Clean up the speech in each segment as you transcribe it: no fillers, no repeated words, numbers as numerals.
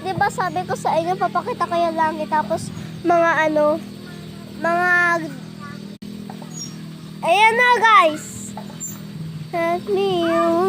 di ba sabi ko sa inyo, papakita ko yung langit. Tapos, mga ano, mga... Ayan na, guys. Let me know.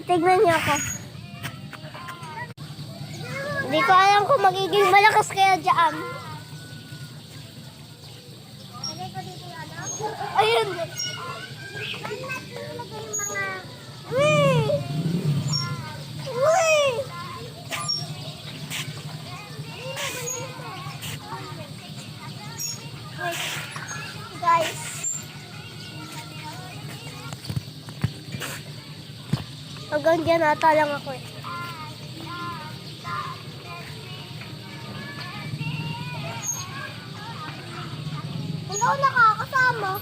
Tignan niyo ako. Hindi ko alam kung magiging malakas kaya dyan. Ayun. Wee! Wee! Wait. Guys. Hanggang dyan ata lang ako eh. Hindi ako nakakasama.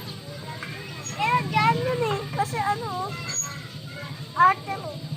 Kaya dyan yun eh. Kasi ano, arte mo.